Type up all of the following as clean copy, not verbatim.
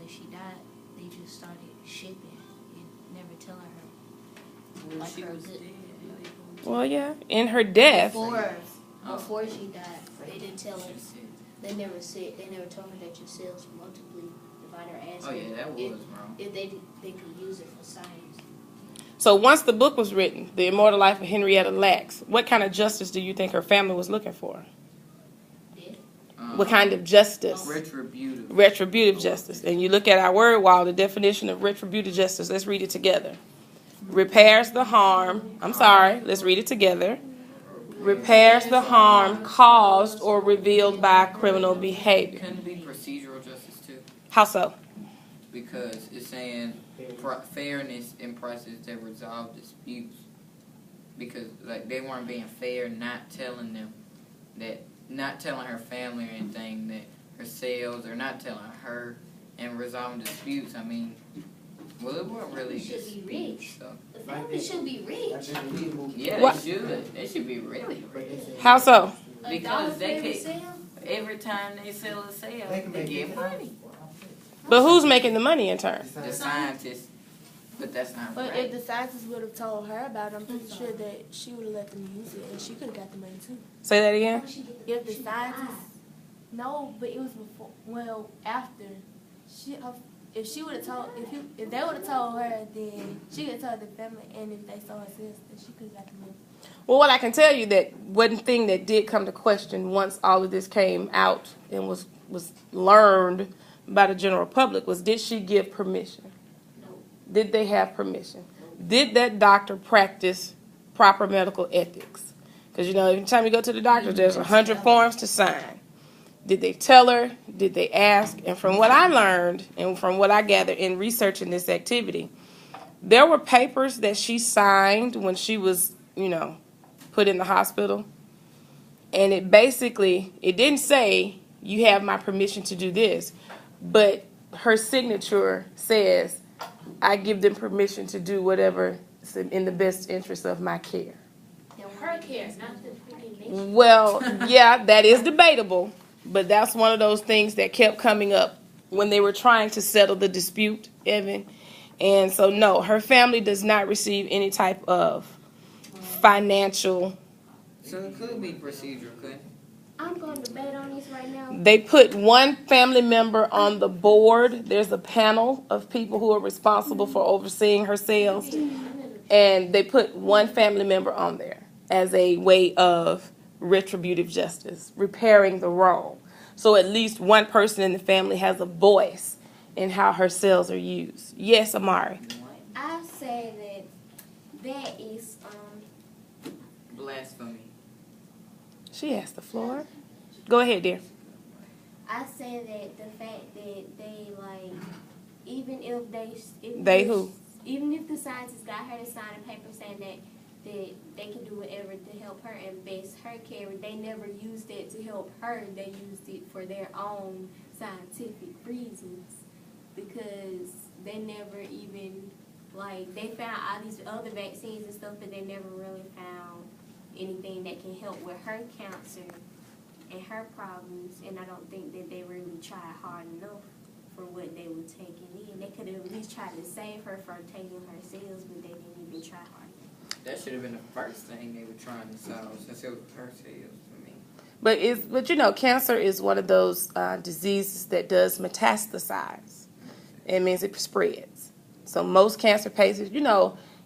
when she died, they just started shipping and never telling her. Well, Like she her was good. dead. Well, yeah, in her death. Before she died, they didn't tell her. They never told her that your cells multiply divide or ask Oh yeah, that was wrong. if they could use it for science. So once the book was written, The Immortal Life of Henrietta Lacks, what kind of justice do you think her family was looking for? What kind of justice? Retributive. Retributive justice. And you look at our word wall, the definition of retributive justice. Let's read it together. Repairs the harm. I'm sorry. Let's read it together. Repairs the harm caused or revealed by criminal behavior. Can it be procedural justice too? How so? Because it's saying fairness in process that resolve disputes. Because like they weren't being fair, not telling her family or anything that her sales, or not telling her and resolving disputes. I mean, well, it wasn't really should be rich. So. The family should be rich. Yeah, What? they should. They should be really rich. How so? Because they can, every time they sell a sale, they get money. But who's making the money in turn? The scientists. But that's not But right. if the scientists would have told her about it, I'm pretty sure that she would have let them use it, and she could have got the money too. Say that again? If the scientists, no, but it was before. Well, after if she would have told, if they would have told her, then she could have told the family, and if they saw her sis, then she could have got the money. Well, what I can tell you that one thing that did come to question once all of this came out and was learned by the general public was, did she give permission? Did they have permission? Did that doctor practice proper medical ethics? Because, every time you go to the doctor, there's 100 forms to sign. Did they tell her? Did they ask? And from what I learned and from what I gathered in researching this activity, there were papers that she signed when she was, put in the hospital. And it didn't say, you have my permission to do this. But her signature says, I give them permission to do whatever is in the best interest of my care. Her care, not the freaking nation. Well, yeah, that is debatable, but that's one of those things that kept coming up when they were trying to settle the dispute, Evan. And so, no, her family does not receive any type of financial. So it could be procedural, couldn't it? I'm going to bet on this right now. They put one family member on the board. There's a panel of people who are responsible for overseeing her sales. And they put one family member on there as a way of retributive justice, repairing the wrong. So at least one person in the family has a voice in how her sales are used. Yes, Amari? I say that is Blasphemy. She has the floor. Go ahead, dear. I say that the fact that they even if the scientists got her to sign a paper saying that they can do whatever to help her and base her care, they never used it to help her. They used it for their own scientific reasons, because they never even they found all these other vaccines and stuff, but they never really found anything that can help with her cancer and her problems. And I don't think that they really tried hard enough for what they were taking in. They could have at least tried to save her from taking her cells, but they didn't even try hard enough. That should have been the first thing they were trying to solve, since it was her cells for me. But cancer is one of those diseases that does metastasize. It means it spreads. So most cancer patients,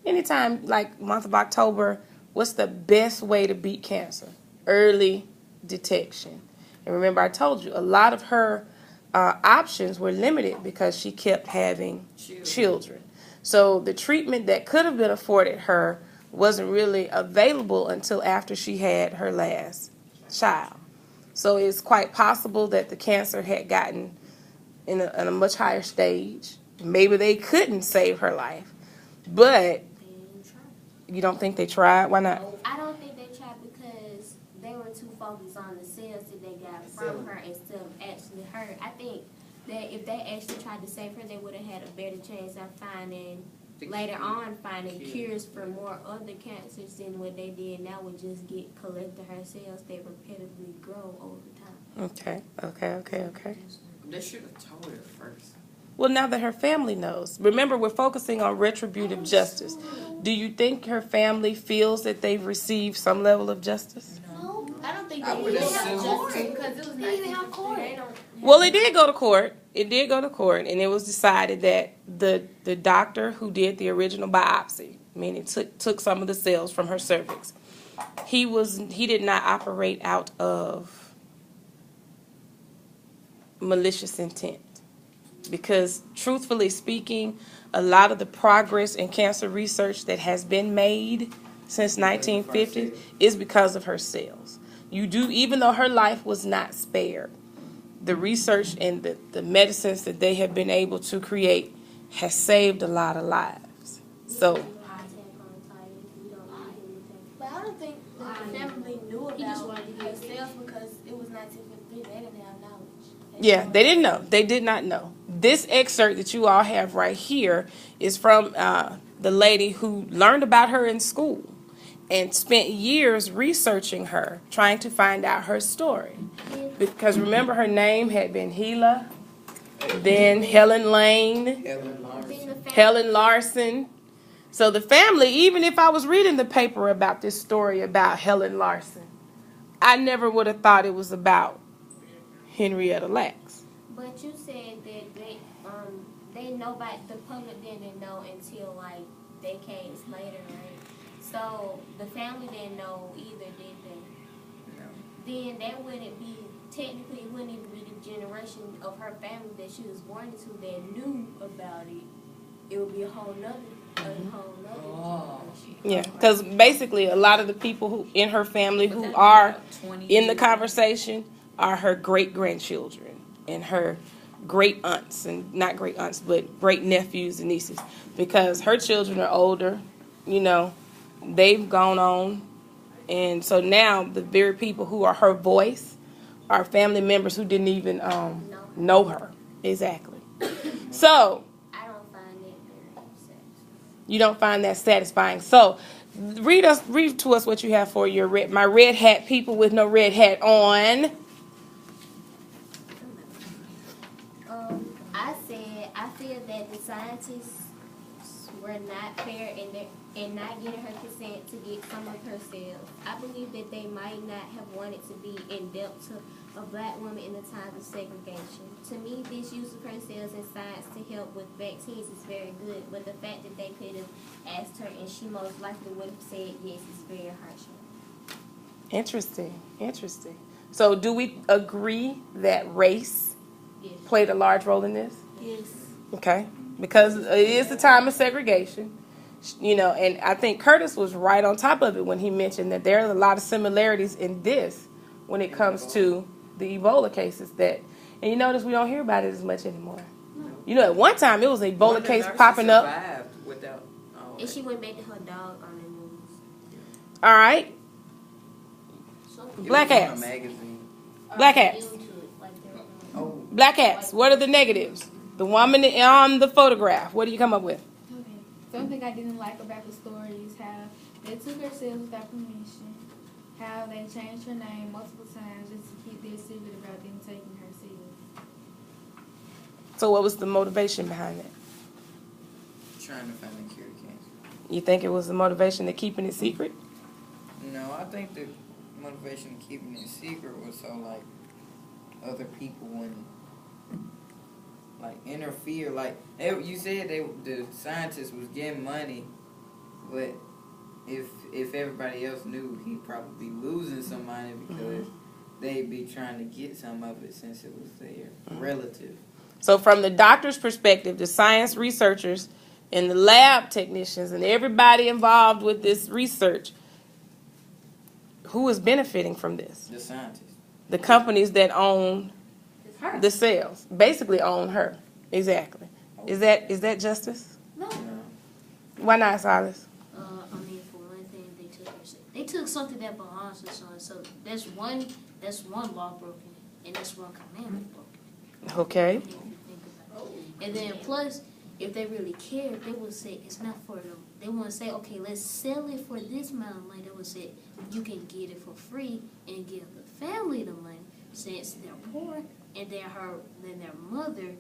anytime month of October, what's the best way to beat cancer? Early detection. And remember, I told you a lot of her options were limited because she kept having children. So the treatment that could have been afforded her wasn't really available until after she had her last child. So it's quite possible that the cancer had gotten in a much higher stage. Maybe they couldn't save her life. But you don't think they tried? Why not? I don't think they tried because they were too focused on the cells that they got from her instead of actually her. I think that if they actually tried to save her, they would have had a better chance of finding cures for more other cancers than what they did now would just collect her cells. They repetitively grow over time. Okay. They should have told her first. Well, now that her family knows. Remember, we're focusing on retributive justice. Do you think her family feels that they've received some level of justice? No, I don't think I they would even have assume- justice because it was not even have court. Well, it did go to court. It did go to court, and it was decided that the doctor who did the original biopsy, meaning took some of the cells from her cervix, he did not operate out of malicious intent. Because truthfully speaking, a lot of the progress in cancer research that has been made since 1950 is because of her cells. Even though her life was not spared, the research and the medicines that they have been able to create has saved a lot of lives. So, But I don't think the family knew about her cells because it was 1953. They didn't have knowledge. yeah, they didn't know. They did not know. This excerpt that you all have right here is from the lady who learned about her in school and spent years researching her, trying to find out her story. Because remember, her name had been Gila, then Helen Lane, Helen Larson. So the family, even if I was reading the paper about this story about Helen Larson, I never would have thought it was about Henrietta Lacks. But you said that they nobody, the public didn't know until like decades later, right? So the family didn't know either, did they? No. Then that wouldn't be, technically it wouldn't even be the generation of her family that she was born into that knew about it. It would be a whole nother generation. Yeah, because basically a lot of the people who in her family who are in the conversation are her great-grandchildren and her great aunts, and not great aunts, but great nephews and nieces, because her children are older, they've gone on, and so now the very people who are her voice are family members who didn't even know her. Exactly. So I don't find that very satisfying. you don't find that satisfying. So read to us what you have for my red hat people with no red hat on. I feel that the scientists were not fair in not getting her consent to get some of her cells. I believe that they might not have wanted to be in debt to a black woman in the times of segregation. To me, this use of her cells in science to help with vaccines is very good, but the fact that they could have asked her and she most likely would have said yes is very harsh. Interesting. So do we agree that race played a large role in this? Yes. Okay, because it is the time of segregation, and I think Curtis was right on top of it when he mentioned that there are a lot of similarities in this when it comes to the Ebola cases and you notice we don't hear about it as much anymore. At one time it was an Ebola case popping up. And she went back to her dog on the news. All right. Black hats. Black hats. Black hats. What are the negatives? The woman on the photograph. What do you come up with? Okay. Something I didn't like about the story is how they took her cells without permission, how they changed her name multiple times just to keep their secret about them taking her cells. So what was the motivation behind that? Trying to find a cure to cancer. You think it was the motivation to keeping it secret? No, I think the motivation to keeping it secret was so like other people wouldn't interfere. You said the scientist was getting money, but if everybody else knew, he'd probably be losing some money because they'd be trying to get some of it since it was their relative. So from the doctor's perspective, the science researchers and the lab technicians and everybody involved with this research, who is benefiting from this? The scientists. The companies that own the cells basically own her. Exactly. Is that justice? No. Why not, Silas? For one thing, they took something that belongs to someone. So that's one law broken, and that's one commandment broken. Okay. If you think about it. And then plus, if they really cared, they would say it's not for them. They wouldn't say, okay, let's sell it for this amount of money. They would say you can get it for free and give the family the money, since they're poor and then their mother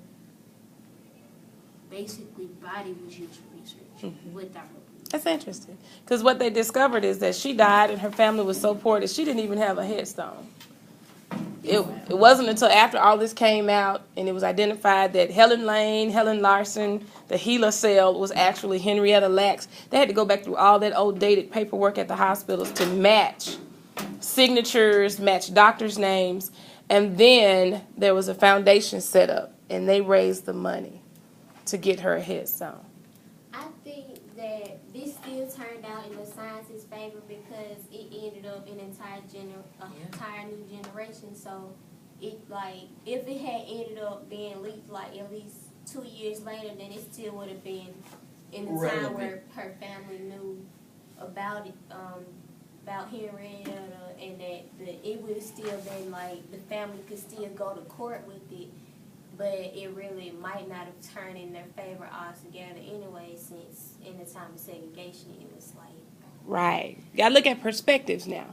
basically body was used for research without her. That's interesting. Because what they discovered is that she died and her family was so poor that she didn't even have a headstone. It wasn't until after all this came out and it was identified that Helen Larson, the HeLa cell was actually Henrietta Lacks. They had to go back through all that old dated paperwork at the hospitals to match signatures, match doctors' names, and then there was a foundation set up and they raised the money to get her a headstone. I think that this still turned out in the scientists' favor because it ended up an entire new generation. So, it if it had ended up being leaked at least 2 years later, then it still would have been in the time where her family knew about it, about Henrietta, and that it would have still been the family could still go to court with it. But it really might not have turned in their favor altogether anyway, since in the time of segregation, it was Right. You got to look at perspectives now.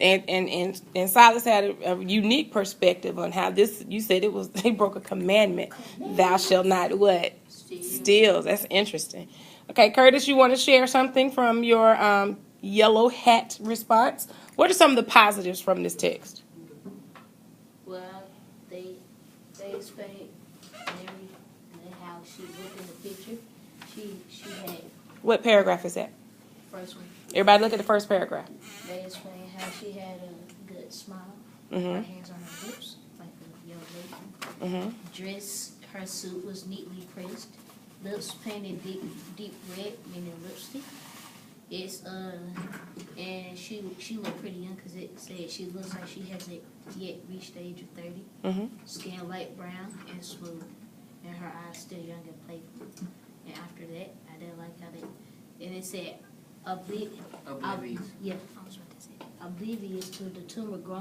And Silas had a unique perspective on how this, you said they broke a commandment. Thou shalt not what? Steal. That's interesting. Okay, Curtis, you want to share something from your yellow hat response? What are some of the positives from this text? Well, they explained how she looked in the picture. She had. What paragraph is that? First one. Everybody look at the first paragraph. They explained how she had a good smile. Mm-hmm. Her hands on her lips, like a young lady. Mm-hmm. Dress, her suit was neatly pressed. Lips painted deep red, meaning lipstick. It's and she looked pretty young because it said she looks like she hasn't yet reached the age of 30. Mm-hmm. Skin light brown and smooth, and her eyes still young and playful. And after that, I didn't like how they. And it said, Oblivious. yeah, I was about to say, oblivious to the tumor growing.